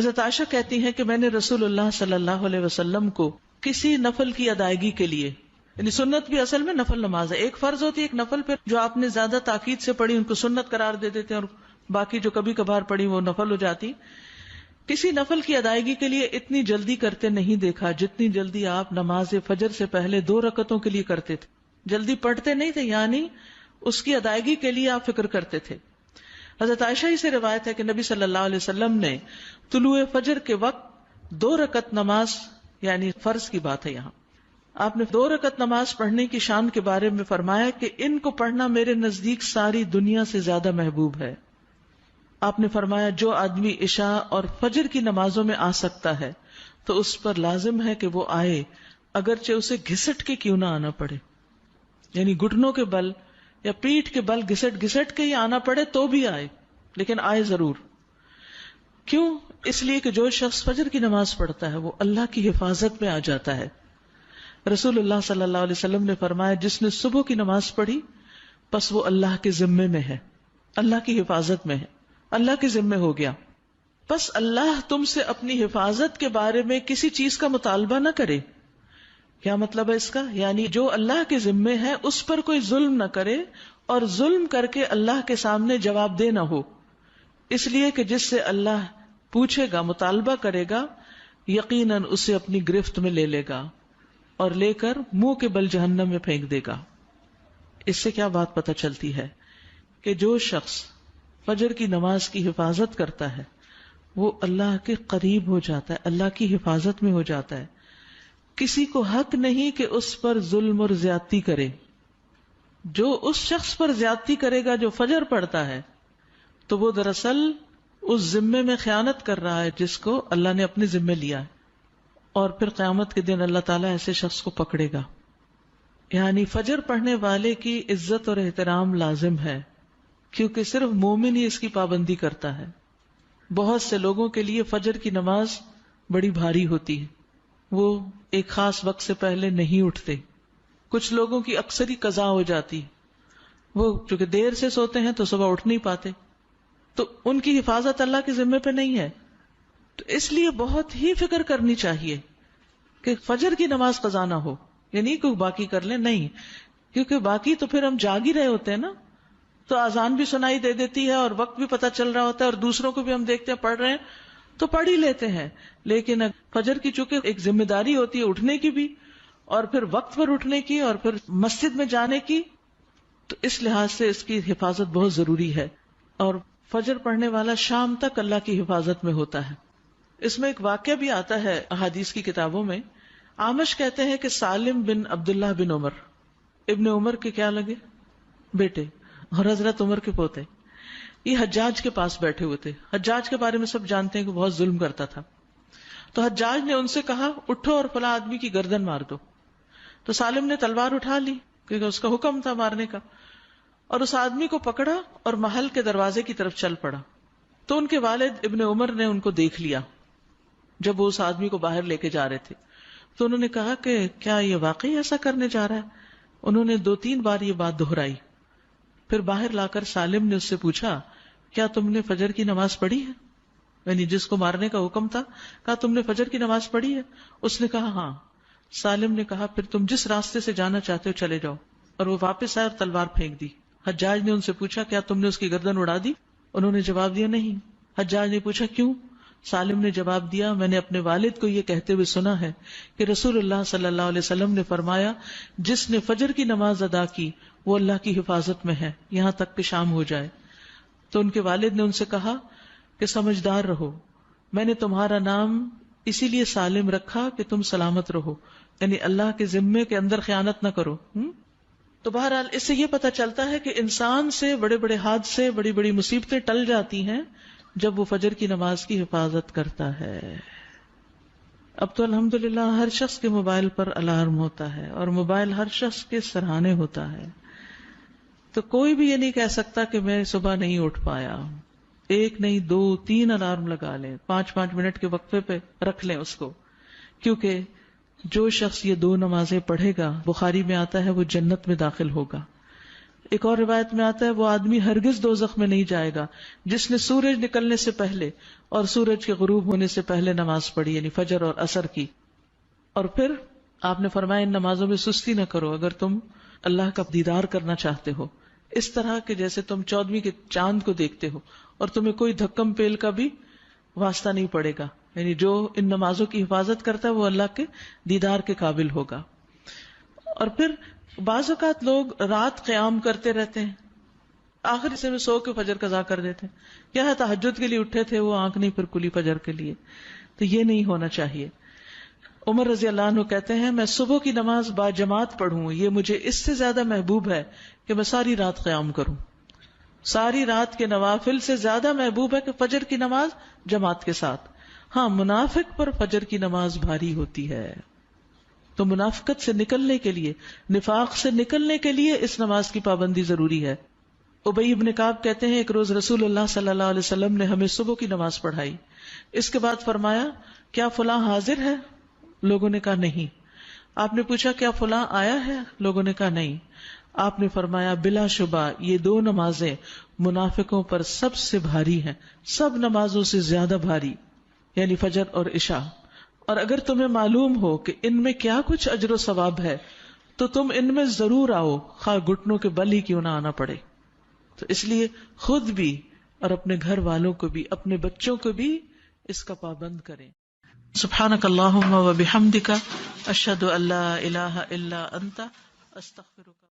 حضرت عائشہ کہتی ہیں کہ میں نے رسول اللہ صلی اللہ علیہ وسلم کو کسی نفل کی ادائیگی کے لیے، یعنی سنت بھی اصل میں نفل نماز ہے، ایک فرض ہوتی ہے ایک نفل، پھر جو آپ نے زیادہ تاکید سے پڑھی ان کو سنت قرار دے دیتے ہیں اور باقی جو کبھی کبھار پڑھی وہ نفل ہو جاتی. کسی نفل کی ادائیگی کے لیے اتنی جلدی کرتے نہیں دیکھا جتنی جلدی آپ نماز فجر سے پہلے 2 رکعتوں کے لیے کرتے تھے. جلدی پڑھتے نہیں تھے، یعنی اس کی ادائیگی کے لیے آپ فکر کرتے تھے. حضرت عائشہ ہی سے روایت ہے کہ نبی صلی اللہ علیہ وسلم نے طلوع فجر کے وقت 2 رکعت نماز، یعنی فرض کی بات ہے یہاں، آپ نے 2 رکعت نماز پڑھنے کی شان کے بارے میں فرمایا کہ ان کو پڑھنا میرے نزدیک ساری دنیا سے زیادہ محبوب ہے. آپ نے فرمایا جو آدمی عشاء اور فجر کی نمازوں میں آ سکتا ہے تو اس پر لازم ہے کہ وہ آئے، اگرچہ اسے گھسٹ کے کیوں نہ آنا پڑے، یعنی گھٹنوں کے بل یا پیٹھ کے بل گھسٹ گھسٹ کے ہی آنا پڑے تو بھی آئے، لیکن آئے ضرور. کیوں؟ اس لیے کہ جو شخص فجر کی نماز پڑھتا ہے وہ اللہ کی حفاظت میں آ جاتا ہے. رسول اللہ صلی اللہ علیہ وسلم نے فرمایا جس نے صبح کی نماز پڑھی پس وہ اللہ کے ذمے میں ہے، اللہ کی حفاظت میں ہے، اللہ کے ذمے ہو گیا. پس اللہ تم سے اپنی حفاظت کے بارے میں کسی چیز کا مطالبہ نہ کرے. کیا مطلب ہے اس کا؟ یعنی جو اللہ کے ذمے ہے اس پر کوئی ظلم نہ کرے اور ظلم کر کے اللہ کے سامنے جواب دہ نہ ہو، اس لیے کہ جس سے اللہ پوچھے گا، مطالبہ کرے گا، یقیناً اسے اپنی گرفت میں لے لے گا اور لے کر منہ کے بل جہنم میں پھینک دے گا. اس سے کیا بات پتہ چلتی ہے کہ جو شخص فجر کی نماز کی حفاظت کرتا ہے وہ اللہ کے قریب ہو جاتا ہے، اللہ کی حفاظت میں ہو جاتا ہے. کسی کو حق نہیں کہ اس پر ظلم اور زیادتی کرے. جو اس شخص پر زیادتی کرے گا جو فجر پڑھتا ہے تو وہ دراصل اس ذمے میں خیانت کر رہا ہے جس کو اللہ نے اپنے ذمے لیا ہے، اور پھر قیامت کے دن اللہ تعالیٰ ایسے شخص کو پکڑے گا. یعنی فجر پڑھنے والے کی عزت اور احترام لازم ہے، کیونکہ صرف مومن ہی اس کی پابندی کرتا ہے. بہت سے لوگوں کے لیے فجر کی نماز بڑی بھاری ہوتی ہے، وہ ایک خاص وقت سے پہلے نہیں اٹھتے. کچھ لوگوں کی اکثری قضا ہو جاتی، وہ چونکہ دیر سے سوتے ہیں تو صبح اٹھ نہیں پاتے، تو ان کی حفاظت اللہ کے ذمے پہ نہیں ہے. تو اس لیے بہت ہی فکر کرنی چاہیے کہ فجر کی نماز قضا نہ ہو، یعنی کوئی باقی کر لیں، نہیں، کیونکہ باقی تو پھر ہم جاگ ہی رہے ہوتے ہیں نا، تو اذان بھی سنائی دے دیتی ہے اور وقت بھی پتہ چل رہا ہوتا ہے اور دوسروں کو بھی ہم دیکھتے ہیں پڑھ رہے ہیں تو پڑھ ہی لیتے ہیں. لیکن فجر کی چونکہ ایک ذمہ داری ہوتی ہے اٹھنے کی بھی، اور پھر وقت پر اٹھنے کی، اور پھر مسجد میں جانے کی، تو اس لحاظ سے اس کی حفاظت بہت ضروری ہے. اور فجر پڑھنے والا شام تک اللہ کی حفاظت میں ہوتا ہے. اس میں ایک واقعہ بھی آتا ہے احادیث کی کتابوں میں. اعمش کہتے ہیں کہ سالم بن عبداللہ بن عمر، ابن عمر کے کیا لگے بیٹے اور حضرت عمر کے پوتے، یہ حجاج کے پاس بیٹھے ہوئے تھے. حجاج کے بارے میں سب جانتے ہیں کہ بہت ظلم کرتا تھا. تو حجاج نے ان سے کہا اٹھو اور فلاں آدمی کی گردن مار دو. تو سالم نے تلوار اٹھا لی کیونکہ اس کا حکم تھا مارنے کا، اور اس آدمی کو پکڑا اور محل کے دروازے کی طرف چل پڑا. تو ان کے والد ابن عمر نے ان کو دیکھ لیا جب وہ اس آدمی کو باہر لے کے جا رہے تھے. تو انہوں نے کہا کہ کیا یہ واقعی ایسا کرنے جا رہا ہے؟ انہوں نے 2-3 بار یہ بات دہرائی. پھر باہر لا کر سالم نے اس سے پوچھا کیا تم نے فجر کی نماز پڑھی ہے؟ یعنی جس کو مارنے کا حکم تھا، کہا تم نے فجر کی نماز پڑھی ہے؟ اس نے کہا ہاں. سالم نے کہا پھر تم جس راستے سے جانا چاہتے ہو چلے جاؤ، اور وہ واپس آئے اور تلوار پھینک دی. حجاج نے ان سے پوچھا کیا تم نے اس کی گردن اڑا دی؟ انہوں نے جواب دیا نہیں. حجاج نے پوچھا کیوں؟ سالم نے جواب دیا میں نے اپنے والد کو یہ کہتے ہوئے سنا ہے کہ رسول اللہ صلی اللہ علیہ وسلم نے فرمایا جس نے فجر کی نماز ادا کی وہ اللہ کی حفاظت میں ہے یہاں تک کہ شام ہو جائے. تو ان کے والد نے ان سے کہا کہ سمجھدار رہو، میں نے تمہارا نام اسی لیے سالم رکھا کہ تم سلامت رہو، یعنی اللہ کے ذمے کے اندر خیانت نہ کرو. تو بہرحال اس سے یہ پتہ چلتا ہے کہ انسان سے بڑے بڑے حادثے، بڑی بڑی مصیبتیں ٹل جاتی ہیں جب وہ فجر کی نماز کی حفاظت کرتا ہے. اب تو الحمدللہ ہر شخص کے موبائل پر الارم ہوتا ہے اور موبائل ہر شخص کے سرہانے ہوتا ہے، تو کوئی بھی یہ نہیں کہہ سکتا کہ میں صبح نہیں اٹھ پایا. 1 نہیں 2 3 الارم لگا لیں، 5 منٹ کے وقفے پہ رکھ لیں اس کو، کیونکہ جو شخص یہ 2 نمازیں پڑھے گا، بخاری میں آتا ہے وہ جنت میں داخل ہوگا. ایک اور روایت میں آتا ہے وہ آدمی ہرگز دوزخ میں نہیں جائے گا جس نے سورج نکلنے سے پہلے اور سورج کے غروب ہونے سے پہلے نماز پڑھی، یعنی فجر اور عصر کی. اور پھر آپ نے فرمایا ان نمازوں میں سستی نہ کرو اگر تم اللہ کا دیدار کرنا چاہتے ہو، اس طرح کہ جیسے تم 14ویں کے چاند کو دیکھتے ہو، اور تمہیں کوئی دھکم پیل کا بھی واسطہ نہیں پڑے گا. یعنی جو ان نمازوں کی حفاظت کرتا ہے وہ اللہ کے دیدار کے قابل ہوگا. اور پھر بعض اوقات لوگ رات قیام کرتے رہتے ہیں، آخر حصے میں سو کے فجر قضا کر دیتے ہیں. کیا ہے تہجد کے لیے اٹھے تھے، وہ آنکھ نہیں پھر کھلی فجر کے لیے. تو یہ نہیں ہونا چاہیے. عمر رضی اللہ عنہ کہتے ہیں میں صبح کی نماز با جماعت پڑھوں یہ مجھے اس سے زیادہ محبوب ہے کہ میں ساری رات قیام کروں. ساری رات کے نوافل سے زیادہ محبوب ہے کہ فجر کی نماز جماعت کے ساتھ. ہاں منافق پر فجر کی نماز بھاری ہوتی ہے، تو منافقت سے نکلنے کے لیے، نفاق سے نکلنے کے لیے اس نماز کی پابندی ضروری ہے. ابی بن کعب کہتے ہیں ایک روز رسول اللہ صلی اللہ علیہ وسلم نے ہمیں صبح کی نماز پڑھائی. اس کے بعد فرمایا کیا فلاں حاضر ہے؟ لوگوں نے کہا نہیں. آپ نے پوچھا کیا فلاں آیا ہے؟ لوگوں نے کہا نہیں. آپ نے فرمایا بلا شبہ یہ دو نمازیں منافقوں پر سب سے بھاری ہیں، سب نمازوں سے زیادہ بھاری، یعنی فجر اور عشاء. اور اگر تمہیں معلوم ہو کہ ان میں کیا کچھ اجر و ثواب ہے تو تم ان میں ضرور آؤ، خواہ گھٹنوں کے بل ہی کیوں نہ آنا پڑے. تو اس لیے خود بھی اور اپنے گھر والوں کو بھی، اپنے بچوں کو بھی اس کا پابند کریں. سبحانک اللہم و بحمدک اشہد ان لا الہ الا انت استغفرک.